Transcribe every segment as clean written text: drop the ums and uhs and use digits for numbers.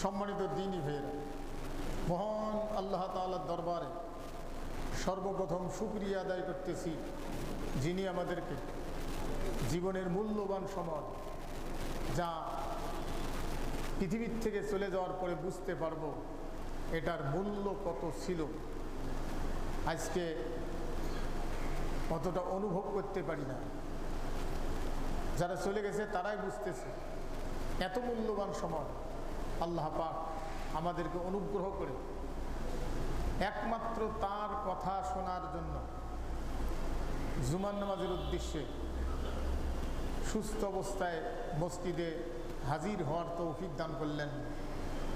সম্মানিত দ্বীনী ভাইয়েরা, মহান আল্লাহ তাআলার দরবারে সর্বপ্রথম শুকরিয়া আদায় করতেছি, যিনি আমাদেরকে জীবনের মূল্যবান সময়, যা পৃথিবীর থেকে চলে যাওয়ার পরে বুঝতে পারবো এটার মূল্য কত ছিল, আজকে অতটা অনুভব করতে পারি না। যারা চলে গেছে তারাই বুঝতেছে এত মূল্যবান সময় আল্লাহ পাক আমাদেরকে অনুগ্রহ করে একমাত্র তার কথা শোনার জন্য জুমার নামাজের উদ্দেশ্যে সুস্থ অবস্থায় মসজিদে হাজির হওয়ার তৌফিক দান করলেন।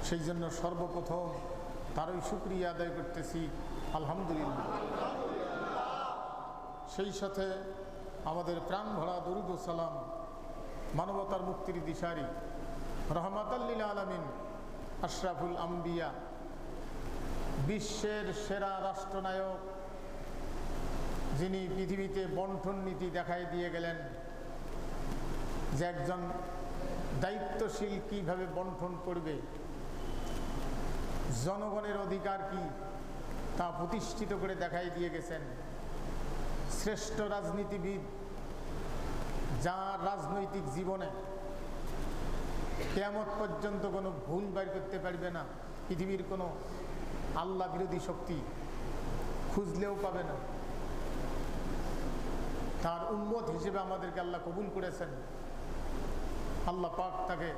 সেই জন্য সর্বপ্রথম তারই শুকরিয়া আদায় করতেছি, আলহামদুলিল্লাহ। সেই সাথে আমাদের প্রাণ ভরা দরুদ ও সালাম মানবতার মুক্তির দিশারি রহমাতাল লিল আলামিন আশরাফুল আম্বিয়া, বিশ্বের সেরা রাষ্ট্রনায়ক, যিনি পৃথিবীতে বন্টন নীতি দেখাই দিয়ে গেলেন যে একজন দায়িত্বশীল কিভাবে বন্টন করবে, জনগণের অধিকার কি তা প্রতিষ্ঠিত করে দেখাই দিয়ে গেছেন। শ্রেষ্ঠ রাজনীতিবিদ, যার রাজনৈতিক জীবনে কিয়ামত পর্যন্ত কোনো ভুল বাইর করতে পারবে না, পৃথিবীর কোনো আল্লাহ বিরোধী শক্তি খুঁজলেও পাবে না। তার উম্মত হিসেবে আমাদেরকে আল্লাহ কবুল করেছেন। আল্লাহ পাক তাকে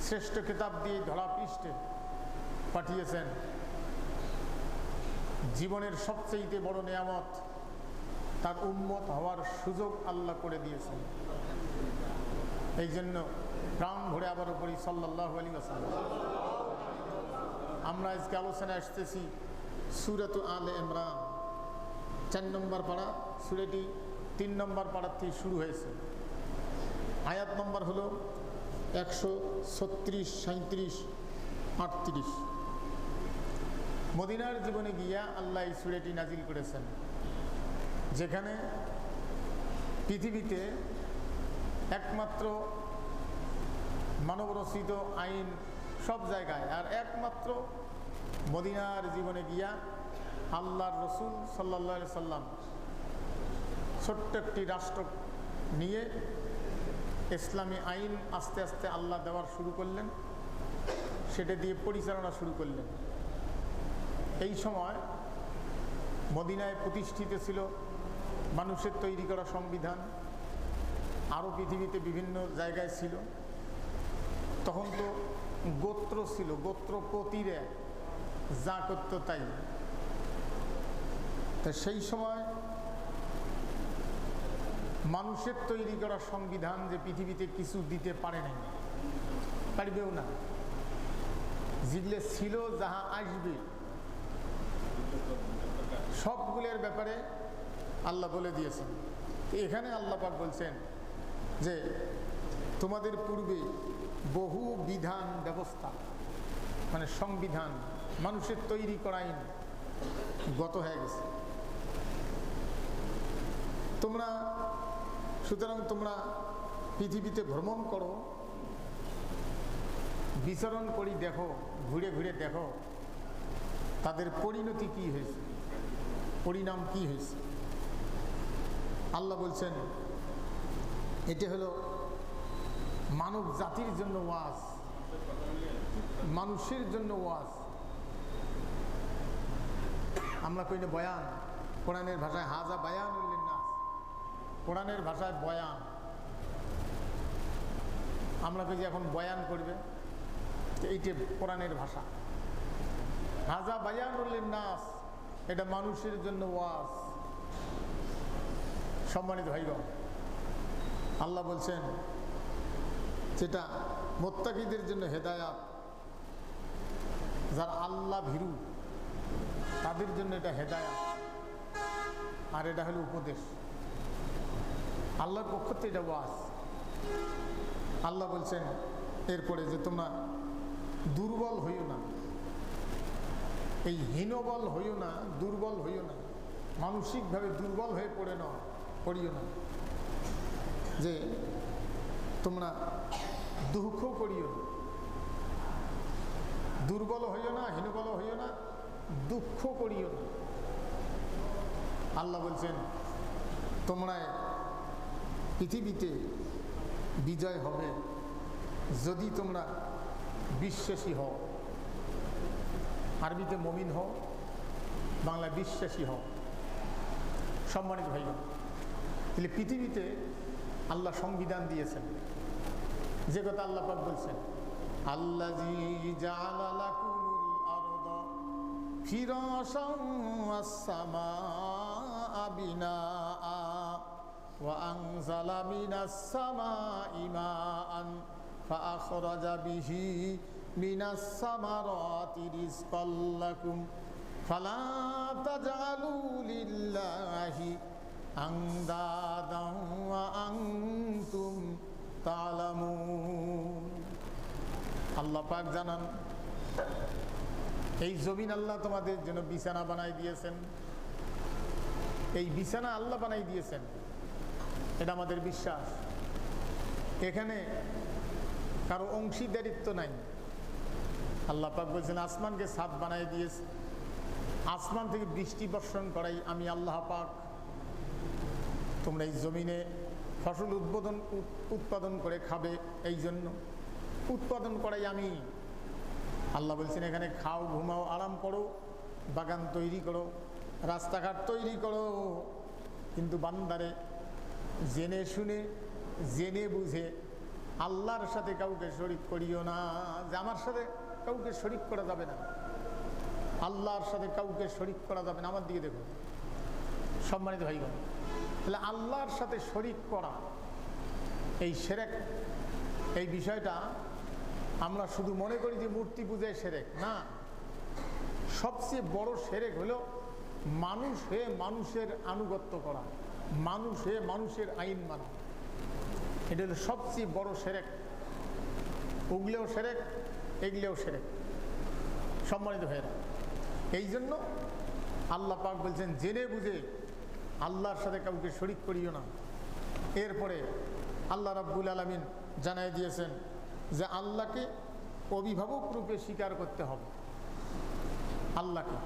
শ্রেষ্ঠ খেতাব দিয়ে ধরা পৃষ্ঠে পাঠিয়েছেন। জীবনের সবচেয়ে বড় নেয়ামত তার উম্মত হওয়ার সুযোগ আল্লাহ করে দিয়েছেন। এই জন্য প্রাণ ভরে আবারও পড়ি সাল্লাল্লাহু আলাইহি ওয়াসাল্লাম। আমরা আজকে আলোচনায় আসতেছি সূরাত আলে ইমরান, 4 নম্বর পারা। সূরাটি 3 নম্বর পাড়ার থেকে শুরু হয়েছে। আয়াত নম্বর হলো 136, 37, 38। মদিনার জীবনে গিয়া আল্লাহ এই সূরাটি নাজিল করেছেন, যেখানে পৃথিবীতে একমাত্র মানবরচিত আইন সব জায়গায়, আর একমাত্র মদিনার জীবনে গিয়া আল্লাহর রসুল সাল্লাল্লাহু আলাইহি সাল্লাম ছোট্ট একটি রাষ্ট্র নিয়ে ইসলামী আইন আস্তে আস্তে আল্লাহ দেওয়ার শুরু করলেন, সেটা দিয়ে পরিচালনা শুরু করলেন। এই সময় মদিনায় প্রতিষ্ঠিত ছিল মানুষের তৈরি করা সংবিধান, আরও পৃথিবীতে বিভিন্ন জায়গায় ছিল। তখন তো গোত্র ছিল, গোত্রপতিরা যা করত তাই। তা সেই সময় মানুষের তৈরি করা সংবিধান যে পৃথিবীতে কিছু দিতে পারে নাই, পারবেও না। যেগুলো ছিল, যাহা আসবে, সবগুলোর ব্যাপারে আল্লাহ বলে দিয়েছেন। এখানে আল্লাহ পাক বলছেন যে তোমাদের পূর্বে বহু বিধান ব্যবস্থা, মানে সংবিধান, মানুষের তৈরি করা আইন গত হয়ে গেছে। সুতরাং তোমরা পৃথিবীতে ভ্রমণ করো, বিচরণ করি, দেখো, ঘুরে ঘুরে দেখো তাদের পরিণতি কি হয়েছে, পরিণাম কি হয়েছে। আল্লাহ বলছেন এটা হলো মানব জাতির জন্য ওয়াজ, মানুষের জন্য ওয়াজ। আমরা কই না বয়ান, কোরআনের ভাষায় হাজা বায়ানুল লিন্নাস, কোরআনের ভাষায় বয়ান। আমরা কই যে এখন বয়ান করবে, এইটা কোরআনের ভাষা। হাজা বায়ানুল লিন্নাস, এটা মানুষের জন্য ওয়াজ। সম্মানিত ভাইগণ, আল্লাহ বলছেন যেটা মুত্তাকিদের জন্য হেদায়াত, যারা আল্লাহ ভীরু তাদের জন্য এটা হেদায়াত, আর এটা হলো উপদেশ। আল্লাহর পক্ষ থেকে এটা ওয়াজ। আল্লাহ বলছেন এরপরে যে তোমরা দুর্বল হইও না, এই হীনবল হইও না, দুর্বল হইও না, মানসিকভাবে দুর্বল হয়ে পড়িও না, যে তোমরা দুঃখ করিও না। দুর্বল হইও না, হীনবল হইও না, দুঃখ করিও না। আল্লাহ বলছেন তোমরা পৃথিবীতে বিজয় হবে যদি তোমরা বিশ্বাসী হও। আরবিতে মুমিন হও, বাংলা বিশ্বাসী হও। সম্মানিত ভাই, তাহলে পৃথিবীতে আল্লাহ সংবিধান দিয়েছেন, যে কথা আল্লাহ পাক বলছেন, আল্লাযী জাআলা লাকুমুল আরদা ফিরাশান ওয়াস সামাআ বিনাআ ওয়া আনজালা মিনাস সামাই মাআন ফাআখরাজা বিহি মিনাস সামারাতি রিজকাল লাকুম ফালা তাজআলু লিল্লাহি আনদাদান ওয়া আনতুম তা'লামুন। আল্লাহ পাক জানান এই জমিন আল্লাহ তোমাদের জন্য বিছানা বানাই দিয়েছেন। এই বিছানা আল্লাহ বানাই দিয়েছেন, এটা আমাদের বিশ্বাস। এখানে কারো অংশীদারিত্ব নাই। আল্লাহ পাক বলছেন আসমানকে ছাদ বানাই দিয়েছে, আসমান থেকে বৃষ্টি বর্ষণ করাই আমি আল্লাহ পাক। তোমরা এই জমিনে ফসল উৎপাদন করে খাবে, এই জন্য উৎপাদন করাই আমি আল্লাহ। বলছেন এখানে খাও, ঘুমাও, আরাম করো, বাগান তৈরি করো, রাস্তাঘাট তৈরি করো, কিন্তু বান্দারে জেনে শুনে জেনে বুঝে আল্লাহর সাথে কাউকে শরিক করিও না। যে আমার সাথে কাউকে শরিক করা যাবে না, আল্লাহর সাথে কাউকে শরিক করা যাবে না। আমার দিকে দেখো সম্মানিত ভাইগণ, তাহলে আল্লাহর সাথে শরিক করা, এই শিরক, এই বিষয়টা আমরা শুধু মনে করি যে মূর্তি পূজায় শিরক না। সবচেয়ে বড় শিরক হলো মানুষ হয়ে মানুষের আনুগত্য করা, মানুষ হয়ে মানুষের আইন মানা। এটা হলো সবচেয়ে বড় শিরক। ওগুলোও শিরক, এগুলোও শিরক। সম্মানিত ভাইয়েরা, এই জন্য আল্লাহ পাক বলছেন জেনে বুঝে আল্লাহর সাথে কাউকে শরিক করিও না। এরপরে আল্লাহ রাব্বুল আলামিন জানাই দিয়েছেন যে আল্লাহকে অভিভাবক রূপে স্বীকার করতে হবে। আল্লাহকে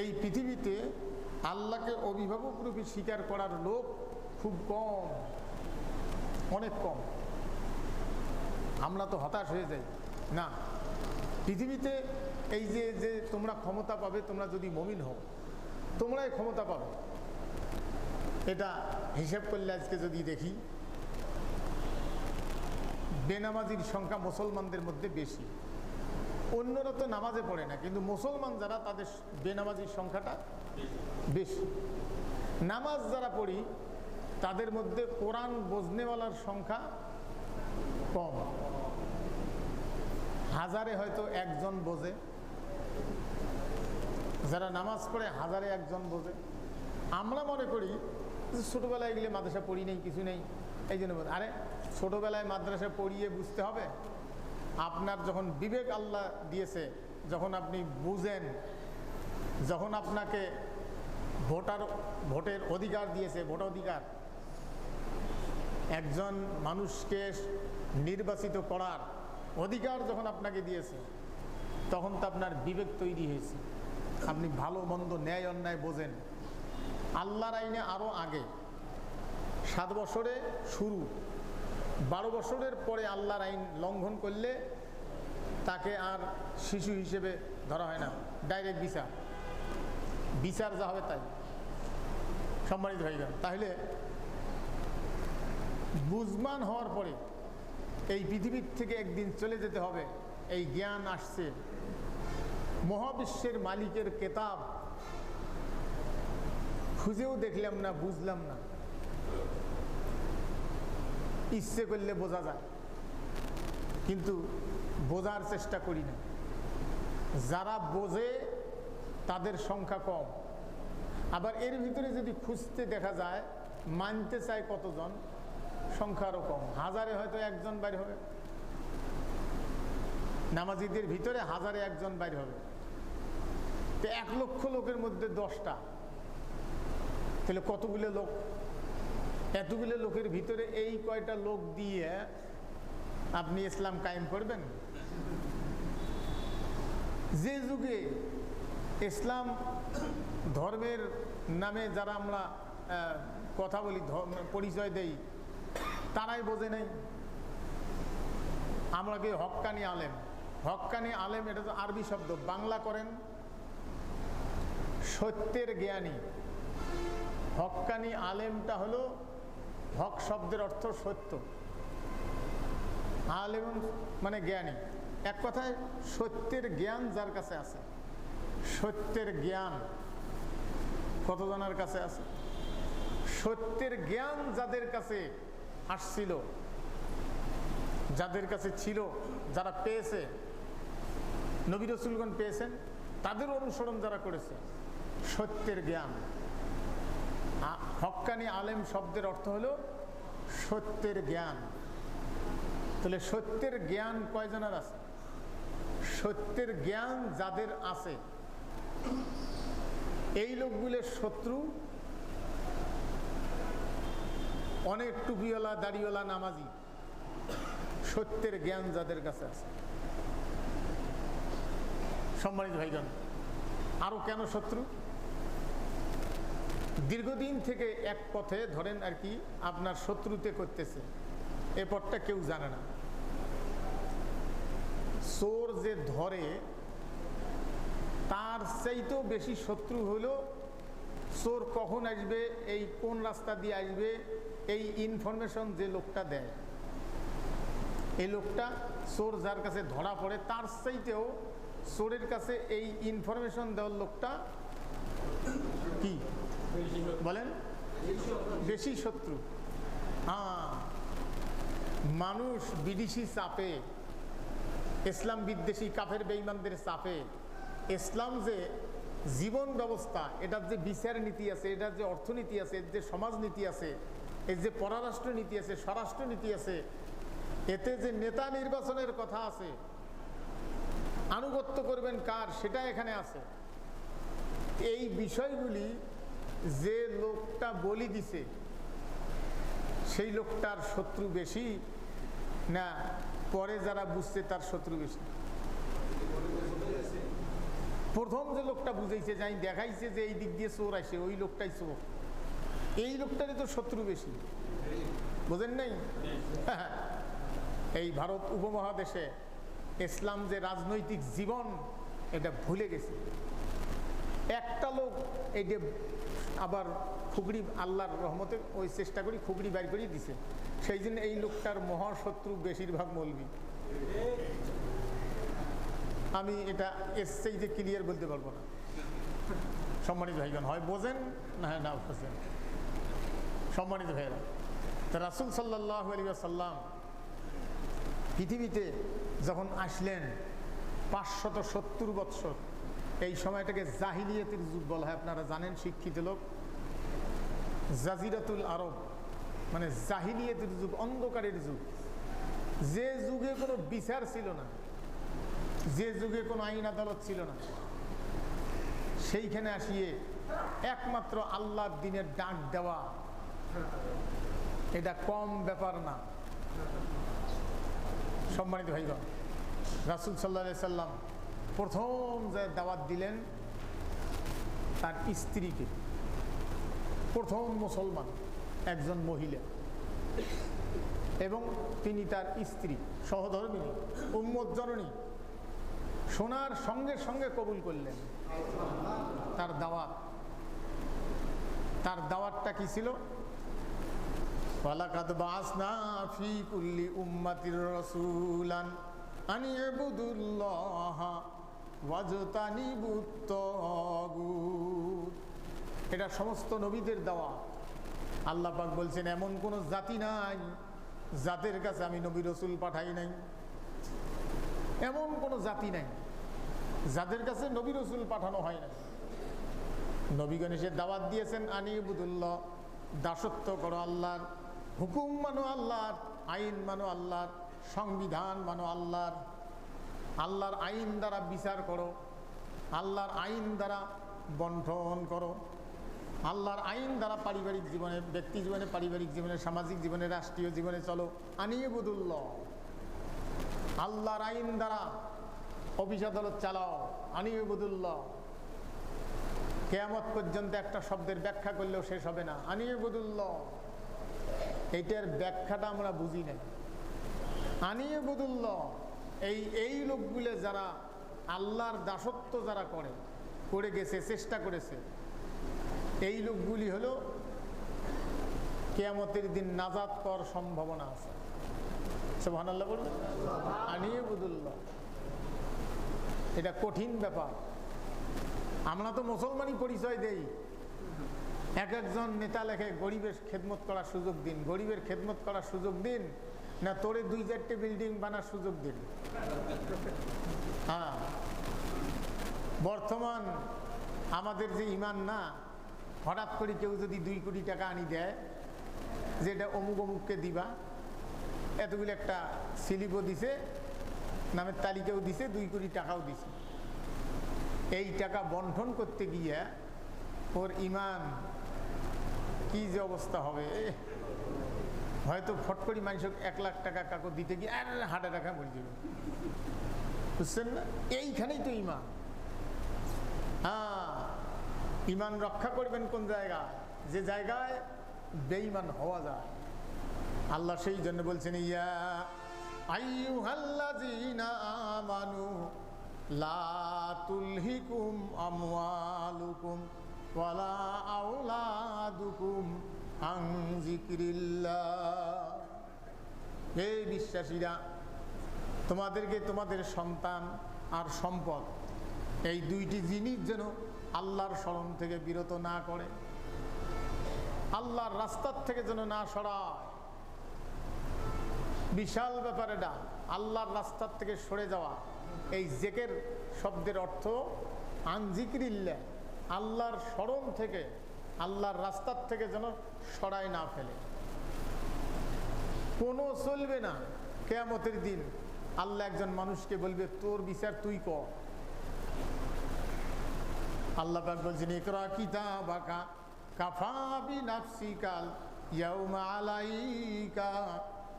এই পৃথিবীতে আল্লাহকে অভিভাবক রূপে স্বীকার করার লোক খুব কম, অনেক কম। আমরা তো হতাশ হয়ে যাই না। পৃথিবীতে এই যে তোমরা ক্ষমতা পাবে, তোমরা যদি মুমিন হও তোমরাই ক্ষমতা পাবে। এটা হিসাব করলে আজকে যদি দেখি, বেনামাজির সংখ্যা মুসলমানদের মধ্যে বেশি। অন্যরা তো নামাজে পড়ে না, কিন্তু মুসলমান যারা তাদের বেনামাজির সংখ্যাটা বেশি। নামাজ যারা পড়ি তাদের মধ্যে কোরআন বোঝনেওয়ালার সংখ্যা কম। হাজারে হয়তো একজন বোঝে, যারা নামাজ পড়ে হাজারে একজন বোঝে। আমরা মনে করি ছোটবেলায় গেলে মাদ্রাসা পড়ি নেই, কিছু নেই, এই জন্য। আরে ছোটবেলায় মাদ্রাসা পড়িয়ে বুঝতে হবে? আপনার যখন বিবেক আল্লাহ দিয়েছে, যখন আপনি বুঝেন, যখন আপনাকে ভোটের অধিকার দিয়েছে, ভোটাধিকার, একজন মানুষকে নির্বাচিত করার অধিকার যখন আপনাকে দিয়েছে, তখন তো আপনার বিবেক তৈরি হয়েছে। আপনি ভালো মন্দ, ন্যায় অন্যায় বোঝেন। আল্লাহর আইনে আরও আগে 7 বছরে শুরু, 12 বছরের পরে আল্লাহর আইন লঙ্ঘন করলে তাকে আর শিশু হিসেবে ধরা হয় না, ডাইরেক্ট বিচার যা হবে তাই। সম্মানিত হয়ে গেল। তাহলে বুঝমান হওয়ার পরে এই পৃথিবীর থেকে একদিন চলে যেতে হবে, এই জ্ঞান আসছে। মহাবিশ্বের মালিকের কেতাব খুঁজেও দেখলাম না, বুঝলাম না। ইচ্ছে করলে বোঝা যায়, কিন্তু বোঝার চেষ্টা করি না। যারা বোঝে তাদের সংখ্যা কম। আবার এর ভিতরে যদি খুঁজতে দেখা যায়, মানতে চায় কতজন, সংখ্যা আরও কম। হাজারে হয়তো একজন বাইর হবে, নামাজিদের ভিতরে হাজারে একজন বাইর হবে। তো 1 লক্ষ লোকের মধ্যে 10টা, তাহলে কতগুলো লোক? এতগুলো লোকের ভিতরে এই কয়টা লোক দিয়ে আপনি ইসলাম কায়েম করবেন? যে যুগে ইসলাম ধর্মের নামে যারা আমরা কথা বলি, পরিচয় দেই, তারাই বোঝে নাই। আমরা কি হক্কানি আলেম? হক্কানি আলেম এটা তো আরবি শব্দ, বাংলা করেন সত্যের জ্ঞানী। হক্কানি আলেমটা হলো, হক শব্দের অর্থ সত্য, আলেম মানে জ্ঞানী। এক কথায় সত্যের জ্ঞান যার কাছে আছে। সত্যের জ্ঞান কতজনের কাছে আছে? সত্যের জ্ঞান যাদের কাছে আসছিল, যাদের কাছে ছিল, যারা পেয়েছে, নবী রাসূলগণ পেয়েছেন, তাদের অনুসরণ যারা করেছে, সত্যের জ্ঞান। হক্কানি আলেম শব্দের অর্থ হলো সত্যের জ্ঞান। তাহলে সত্যের জ্ঞান কয়জনের আছে? সত্যের জ্ঞান যাদের আছে, এই লোকগুলোর শত্রু অনেক টুপিওয়ালা, দাড়িওয়ালা, নামাজি। সত্যের জ্ঞান যাদের কাছে আছে। সম্মানিত ভাইজান, আরো কেন শত্রু? দীর্ঘদিন থেকে এক পথে ধরেন আর কি আপনার শত্রুতে করতেছে, এ পথটা কেউ জানে না। চোর যে ধরে তার চাইতেও বেশি শত্রু হলো চোর কখন আসবে, এই কোন রাস্তা দিয়ে আসবে, এই ইনফরমেশন যে লোকটা দেয়, এই লোকটা চোর যার কাছে ধরা পড়ে তার চাইতেও চোরের কাছে এই ইনফরমেশন দেওয়ার লোকটা কি বলেন বেশি শত্রু। হ্যাঁ, মানুষ বিদেশি চাপে, ইসলাম বিদ্বেষী কাফের বেঈমানদের চাপে ইসলাম যে জীবন ব্যবস্থা, এটার যে বিচার নীতি আছে, এটার যে অর্থনীতি আছে, এর যে সমাজনীতি আছে, এর যে পররাষ্ট্র নীতি আছে, স্বরাষ্ট্র নীতি আছে, এতে যে নেতা নির্বাচনের কথা আছে, আনুগত্য করবেন কার, সেটা এখানে আছে। এই বিষয়গুলি যে লোকটা বলি দিছে সেই লোকটার শত্রু বেশি না পরে যারা বুঝছে তার শত্রু বেশি? প্রথম যে লোকটা বুঝাইছে, যাই দেখাইছে যে এই দিক দিয়ে চোর আসে, ওই লোকটাই চোর, এই লোকটারই তো শত্রু বেশি। বুঝেন নাই? এই ভারত উপমহাদেশে ইসলাম যে রাজনৈতিক জীবন, এটা ভুলে গেছে। একটা লোক এই যে আবার খুগড়ি, আল্লাহর রহমতে ওই চেষ্টা করি খুগড়ি বাইর করে দিছে, সেই জন্য এই লোকটার মহাশত্রু বেশিরভাগ মৌলবি। আমি এটা এসছেই যে ক্লিয়ার বলতে পারবো না। সম্মানিত ভাইগণ, হয় বোঝেন না না বোঝেন। সম্মানিত ভাইরা, তা রাসূল সাল্লাল্লাহু আলাইহি ওয়াসাল্লাম পৃথিবীতে যখন আসলেন 570 বৎসর, এই সময়টাকে জাহিলিয়াতের যুগ বলা হয়। আপনারা জানেন, শিক্ষিত লোক, জাজিরাতুল আরব মানে জাহিলিয়াতের যুগ, অন্ধকারের যুগ, যে যুগে কোনো বিচার ছিল না, যে যুগে কোনো আইন আদালত ছিল না, সেইখানে আসিয়ে একমাত্র আল্লাহর দিনের ডাক দেওয়া, এটা কম ব্যাপার না। সম্মানিত ভাইগণ, রাসূল সাল্লাল্লাহু আলাইহি সাল্লাম প্রথম যে দাওয়াত দিলেন তার স্ত্রীকে, প্রথম মুসলমান একজন মহিলা, এবং তিনি তার স্ত্রী সহধর্মিণী উম্মত জননী শোনার সঙ্গে সঙ্গে কবুল করলেন তার দাওয়াত। তার দাওয়াতটা কি ছিল? ওয়ালাকাদ বাআসনা ফি কুল্লি উম্মাতির রাসূলান আন ইবুদুল্লাহা ওয়াজতানিবুত তাগুত। এটা সমস্ত নবীদের দাওয়াত। আল্লাহ পাক বলছেন, এমন কোন জাতি নাই যাদের কাছে আমি নবী রাসূল পাঠাই নাই। এমন কোন জাতি নাই যাদের কাছে নবী রাসূল পাঠানো হয় না। নবীগণ এসে দাওয়াত দিয়েছেন, আনি ইবুদুল্লাহ, দাসত্ব করো আল্লাহর, হুকুম মানো আল্লাহর, আইন মানো আল্লাহর, সংবিধান মানো আল্লাহর, আল্লাহর আইন দ্বারা বিচার করো, আল্লাহর আইন দ্বারা বন্টন করো, আল্লাহর আইন দ্বারা পারিবারিক জীবনে, ব্যক্তি জীবনে, পারিবারিক জীবনে, সামাজিক জীবনে, রাষ্ট্রীয় জীবনে চলো। আনি ইবুদুল্লাহ, আল্লাহর আইন দ্বারা অফিস আদালত চালাও, আনিউবুদুল্লাহ। কিয়ামত পর্যন্ত একটা শব্দের ব্যাখ্যা করলেও শেষ হবে না, আনিউবুদুল্লাহ। এইটার ব্যাখ্যাটা আমরা বুঝি না। আনিউবুদুল্লাহ, এই লোকগুলো যারা আল্লাহর দাসত্ব যারা করে গেছে, চেষ্টা করেছে, এই লোকগুলি হলো কিয়ামতের দিন নাজাত পাওয়ার সম্ভাবনা আছে। সুবহানাল্লাহ বলবেন, আনিউবুদুল্লাহ। এটা কঠিন ব্যাপার। আমরা তো মুসলমানই পরিচয় দেই, এক একজন নেতা লেখে গরিবের খেদমত করার সুযোগ দিন, গরিবের খেদমত করার সুযোগ দিন, না তোরে 2-4টে বিল্ডিং বানার সুযোগ দিন। হ্যাঁ, বর্তমান আমাদের যে ইমান না, হঠাৎ করে কেউ যদি 2 কোটি টাকা আনি দেয়, যেটা অমুক অমুককে দিবা, এতগুলো একটা স্লিপও দিছে, নামের তালিকাও দিছে, 2 কোটি টাকাও দিছে। এই টাকা বন্টন করতে গিয়ে ওর ইমান কি যে অবস্থা হবে, হয়তো ফট করে মানুষ 1 লাখ টাকা কাকু দিতে গিয়ে হাটে টাকা মরে যাবে, বুঝছেন না? এইখানেই তো ইমান। হ্যাঁ, ইমান রক্ষা করবেন কোন জায়গায়? যে জায়গায় বেঈমান হওয়া যায়। আল্লাহ সেই জন্য বলছেন, ইয়া আইয়ুহাল্লাযীনা আমানু লা তুলহিকুম আমওয়ালুকুম ওয়ালা আওলাদুকুম আন যিকরিল্লাহ। হে বিশ্বাসীরা, তোমাদেরকে তোমাদের সন্তান আর সম্পদ, এই 2টি জিনিস যেন আল্লাহর স্মরণ থেকে বিরত না করে, আল্লাহর রাস্তার থেকে যেন না সরায়। বিশাল ব্যাপার এটা, আল্লাহর রাস্তার থেকে সরে যাওয়া। এই জিকির শব্দের অর্থ আন যিকরিল্লাহ, আল্লাহর স্মরণ থেকে, আল্লাহর রাস্তার থেকে যেন সরায় না ফেলে। কোনো চলবে না। কিয়ামতের দিন আল্লাহ একজন মানুষকে বলবে, তোর বিচার তুই কর। আল্লাহ পাক বলছেন, ইকরা কিতাবাকা কাফা বিনাফসিকাল ইয়াউমা আলাইকা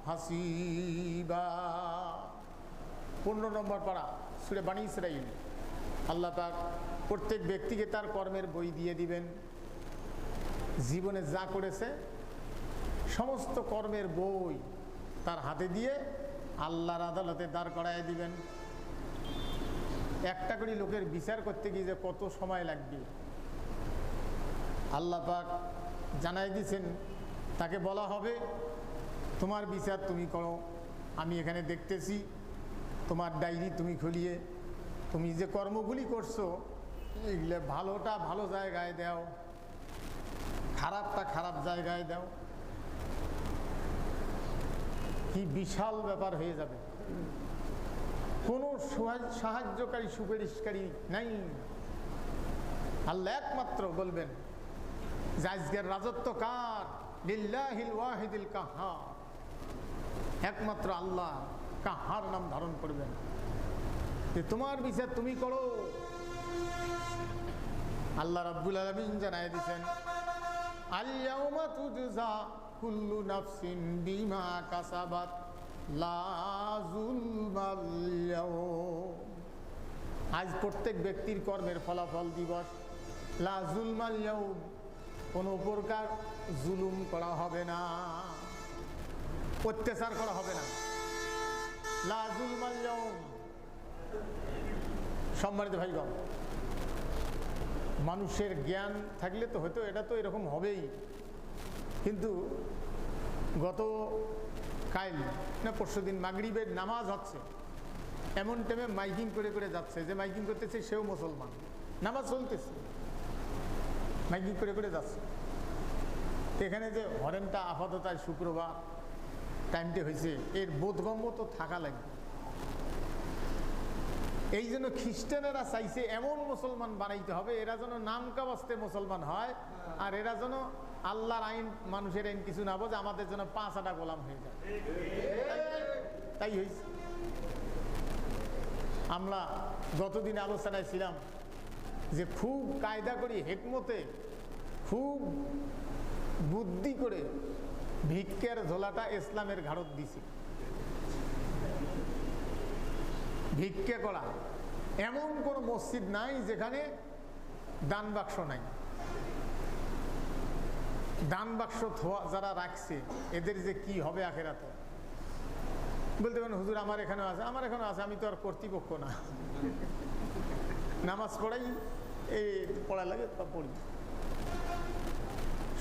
হাসিবা। 15 নম্বর পারা সূরা বানী ইসরাঈল। আল্লাহ পাক প্রত্যেক ব্যক্তিকে তার কর্মের বই দিয়ে দিবেন। জীবনে যা করেছে সমস্ত কর্মের বই তার হাতে দিয়ে আল্লাহর আদালতে দাঁড় করায় দিবেন। একটা করে লোকের বিচার করতে গিয়ে যে কত সময় লাগবে, আল্লাহ পাক জানাই দিয়েছেন। তাকে বলা হবে, তোমার বিচার তুমি করো, আমি এখানে দেখতেছি। তোমার ডায়েরি তুমি খুলিয়ে তুমি যে কর্মগুলি করছো, এগুলো ভালোটা ভালো জায়গায় দাও, খারাপটা খারাপ জায়গায় দাও। কি বিশাল ব্যাপার হয়ে যাবে। কোনো সাহায্যকারী সুপারিশকারী নাই। আল্লাহ একমাত্র বলবেন যে আজকের রাজত্ব কার? লিল্লাহিল ওয়াহিদিল কাহ্হার। একমাত্র আল্লাহ কাহ্হার নাম ধারণ করবেন, যে তোমার বিচার তুমি করো। আল্লাহ রাব্বুল আলামিন জানায় দিয়েছেন, আল ইয়াউমা তুজজা কুল্লু নাফসিন বিমা কাসাবাত লা যুলমাল ইয়াউম। আজ প্রত্যেক ব্যক্তির কর্মের ফলাফল দিবস। লা যুলমাল ইয়াউম, কোনো প্রকার জুলুম করা হবে না, অত্যাচার করা হবে না। লা যুলমাল ইয়াউম। সম্মানিত ভাইগণ, মানুষের জ্ঞান থাকলে তো হয়তো এটা তো এরকম হবেই, কিন্তু গত কাল না পরশুদিন মাগরিবের নামাজ হচ্ছে, এমন টাইমে মাইকিং করে করে যাচ্ছে, যে মাইকিং করতেছে সেও মুসলমান, নামাজ চলতেছে, মাইকিং করে করে যাচ্ছে। এখানে যে হরেনটা আপাতত শুক্রবার টাইমটা হয়েছে, এর বোধগম্য তো থাকা লাগবে। এই জন্য খ্রিস্টানেরা চাইছে এমন মুসলমান বানাইতে হবে, এরা যেন নামকা বাস্তে মুসলমান হয়, আর এরা যেন আল্লাহর আইন মানুষের আইন কিছু না বোঝে, আমাদের জন্য 5 আটা গোলাম হয়ে যায়। তাই হয়েছে। আমরা গতদিন আলোচনায় ছিলাম যে খুব কায়দা করি, হেকমতে, খুব বুদ্ধি করে ভিক্ষের ঝোলাটা ইসলামের ঘাড়ত দিছি। ভিক্ষে করা এমন কোনো মসজিদ নাই যেখানে দান বাক্স নাই। দান বাক্স যারা রাখছে এদের যে কি হবে আখেরাতে। বলতে পারেন হুজুর আমার এখানেও আছে, আমার এখানেও আছে, আমি তো আর কর্তৃপক্ষ না, নামাজ পড়াই, এই পড়া লাগে তা পড়ি।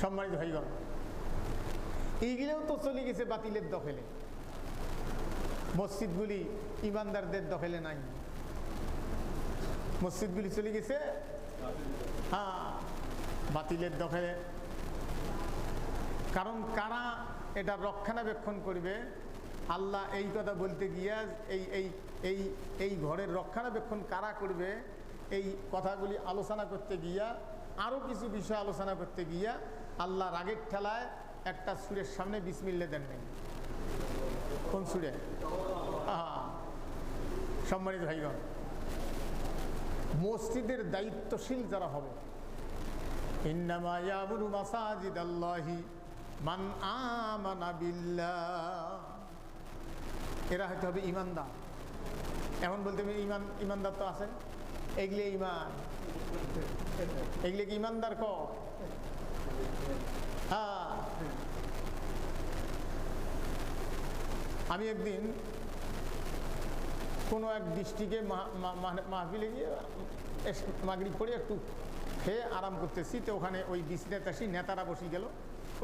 সম্মানিত ভাইগণ, এইগুলোও তো চলে গেছে বাতিলের দখলে। মসজিদগুলি ইমানদারদের দখলে নাই, মসজিদগুলি চলে গেছে হ্যাঁ বাতিলের দখলে। কারণ কারা এটা রক্ষণাবেক্ষণ করবে? আল্লাহ এই কথা বলতে গিয়া এই এই এই এই ঘরের রক্ষণাবেক্ষণ কারা করবে এই কথাগুলি আলোচনা করতে গিয়া, আরও কিছু বিষয় আলোচনা করতে গিয়া আল্লাহ রাগের ঠেলায় একটা সূরের সামনে বিসমিল্লাহ দেন নাই। কোন সূরে? সম্মানিত ভাইগণ, মসজিদের দায়িত্বশীল যারা হবে, ইন্নামা ইয়ামুরু মাসাজিদাল্লাহি মান আমানা বিল্লাহ, এরা হয়তো হবে ইমানদার। এমন বলতে ইমানদার তো আছে, এগুলি ইমান, এগুলি কি ইমানদার ক? হ্যাঁ, আমি একদিন কোনো এক ডিস্ট্রিক্টে মাহফিলে গিয়ে মাগরিব পড়ে একটু খেয়ে আরাম করতেছি, তো ওখানে ওই বিছনাতাসী নেতারা বসে গেল।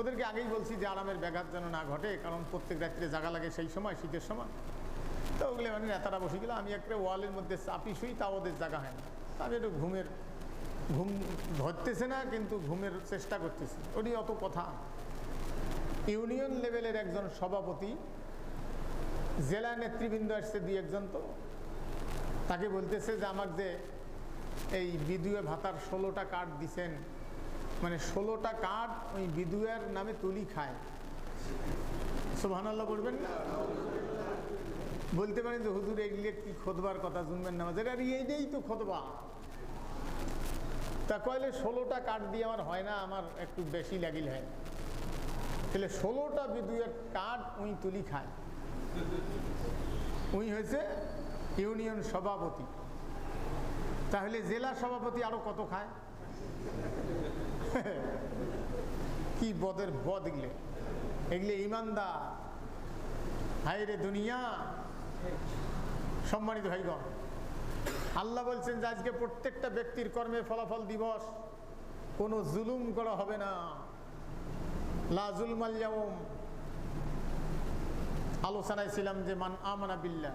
ওদেরকে আগেই বলছি যে আরামের ব্যাঘাত যেন না ঘটে, কারণ প্রত্যেক রাত্রে জাগা লাগে সেই সময়, শীতের সময়। তো ওগুলো মানে নেতারা বসে গেল, আমি একটা ওয়ালের মধ্যে চাপি শুই, তা ওদের জায়গা হয় না। আমি একটু ঘুম ধরতেছে না, কিন্তু ঘুমের চেষ্টা করতেছি। ওটি অত কথা। ইউনিয়ন লেভেলের একজন সভাপতি, জেলা নেতৃবৃন্দ আসছে দুই একজন, তো তাকে বলতেছে যে আমাকে যে এই বিধুয়া ভাতার 16টা কার্ড দিছেন, মানে 16টা কার্ড ওই বিধুয়ার নামে তুলি খায়। সুবহানাল্লাহ বলবেন না? বলতে পারেন যে হুজুর এগুলি কি খোদবার কথা, জুম্মের নামাজের, আর এইটাই তো খোদবা। তা কইলে 16টা কার্ড দিয়ে আমার হয় না, আমার একটু বেশি লাগিল হয়। তাহলে 16টা বিধুয়ার কার্ড উই তুলি খায়। উই হয়েছে ইউনিয়ন সভাপতি, তাহলে জেলা সভাপতি আরো কত খায়? কি বদের বদ এগুলো, এগুলো ইমানদার। হায় রে দুনিয়া! সম্মানিত ভাইগণ, আল্লাহ বলছেন যে আজকে প্রত্যেকটা ব্যক্তির কর্মের ফলাফল দিবস, কোনো জুলুম করা হবে না। লা জুলমাল ইয়াউম। আলোচনায় ছিলাম যে মান আমানা বিল্লাহ,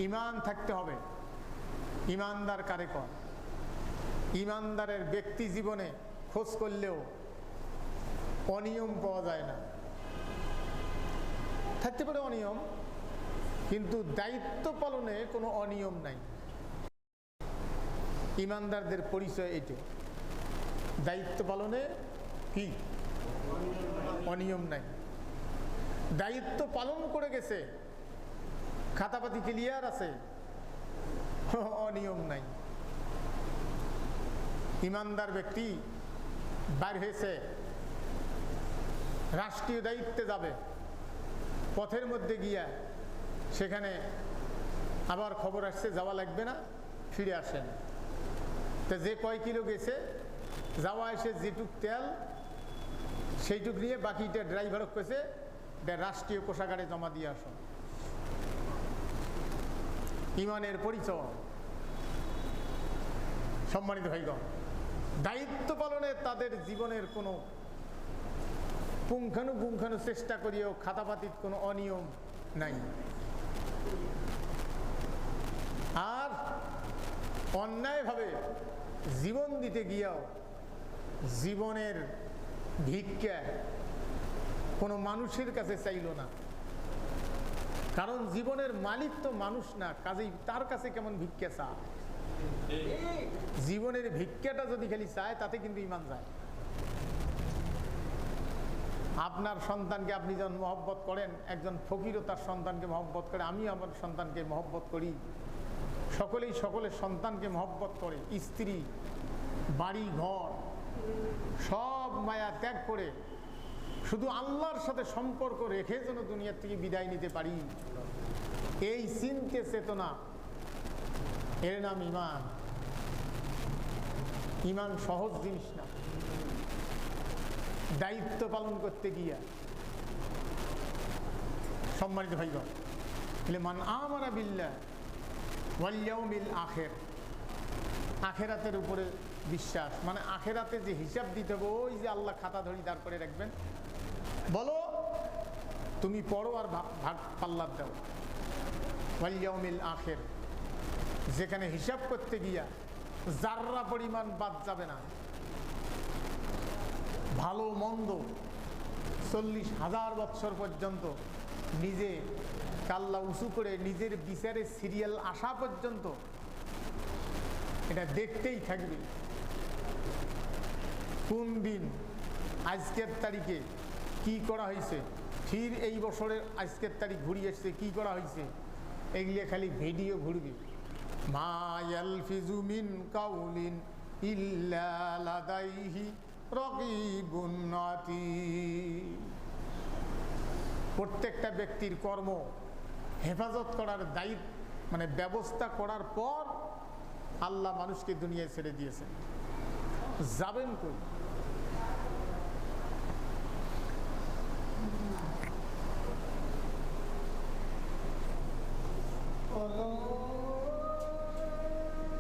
ইমান থাকতে হবে। ইমানদার কারে কর? ইমানদারের ব্যক্তি জীবনে খোঁজ করলেও অনিয়ম পাওয়া যায় না। থাকতে পারে অনিয়ম, কিন্তু দায়িত্ব পালনে কোনো অনিয়ম নাই। ইমানদারদের পরিচয় এটি, দায়িত্ব পালনে কি অনিয়ম নাই। দায়িত্ব পালন করে গেছে, খাতাপাতি ক্লিয়ার আছে, অনিয়ম নাই। ইমানদার ব্যক্তি বাইর হয়েছে, রাষ্ট্রীয় দায়িত্বে যাবে, পথের মধ্যে গিয়া সেখানে আবার খবর আসছে যাওয়া লাগবে না, ফিরে আসেন। তো যে কয় কিলো গেছে, যাওয়া এসে যেটুক তেল সেইটুক নিয়ে বাকিটা ড্রাইভারক কেছে রাষ্ট্রীয় কোষাগারে জমা দিয়ে আসুন। ইমানের পরিচয়। সম্মানিত ভাইগণ, দায়িত্ব পালনে তাদের জীবনের কোনো পুঙ্খানুপুঙ্খানু চেষ্টা করিয়েও খাতাপাতির কোনো অনিয়ম নাই। আর অন্যায়ভাবে জীবন দিতে গিয়েও জীবনের ভিক্ষা কোনো মানুষের কাছে চাইল না, কারণ জীবনের মালিক তো মানুষ না, কাজেই তার কাছে কেমন ভিক্ষা চা? জীবনের ভিক্ষাটা যদি খালি চায় তাতে কিন্তু ইমান যায়। আপনার সন্তানকে আপনি যখন মহব্বত করেন, একজন ফকিরও তার সন্তানকে মহব্বত করে, আমি আমার সন্তানকে মহব্বত করি, সকলেই সকলের সন্তানকে মহব্বত করে। স্ত্রী, বাড়ি ঘর সব মায়া ত্যাগ করে শুধু আল্লাহর সাথে সম্পর্ক রেখে যেন দুনিয়ার থেকে বিদায় নিতে পারি, এই চিন্তা চেতনা এর নাম ইমান। ইমান সহজ জিনিস না। দায়িত্ব পালন করতে গিয়া সম্মানিত ভাইগণ, মান আমানা বিল্লাহ ওয়াল ইয়াউমিল আখির, আখেরাতের উপরে বিশ্বাস, মানে আখেরাতে যে হিসাব দিতে হবে, ওই যে আল্লাহ খাতা ধরি দাঁড় করে রাখবেন। বলো তুমি পড়ো আর ভাগ পাল্লার দাও। ওয়াল ইয়াউমিল আখির, যেখানে হিসাব করতে গিয়া জাররা পরিমাণ বাদ যাবে না। ভালো মন্দ 40,000 বৎসর পর্যন্ত নিজে কাল্লা উঁচু করে নিজের বিচারে সিরিয়াল আসা পর্যন্ত এটা দেখতেই থাকবে। কোন দিন আজকের তারিখে কি করা হয়েছে, ফির এই বছরের আজকের তারিখ ঘুরিয়ে এসছে কি করা হয়েছে, এগুলো খালি ভিডিও ঘুরবে। মা ইয়ালফিজু মিন কাউলিন ইল্লা লাদাইহি রাকিবুন আতীদ। প্রত্যেকটা ব্যক্তির কর্ম হেফাজত করার দায়িত্ব, মানে ব্যবস্থা করার পর আল্লাহ মানুষকে দুনিয়ায় ছেড়ে দিয়েছেন। যাবেন কই?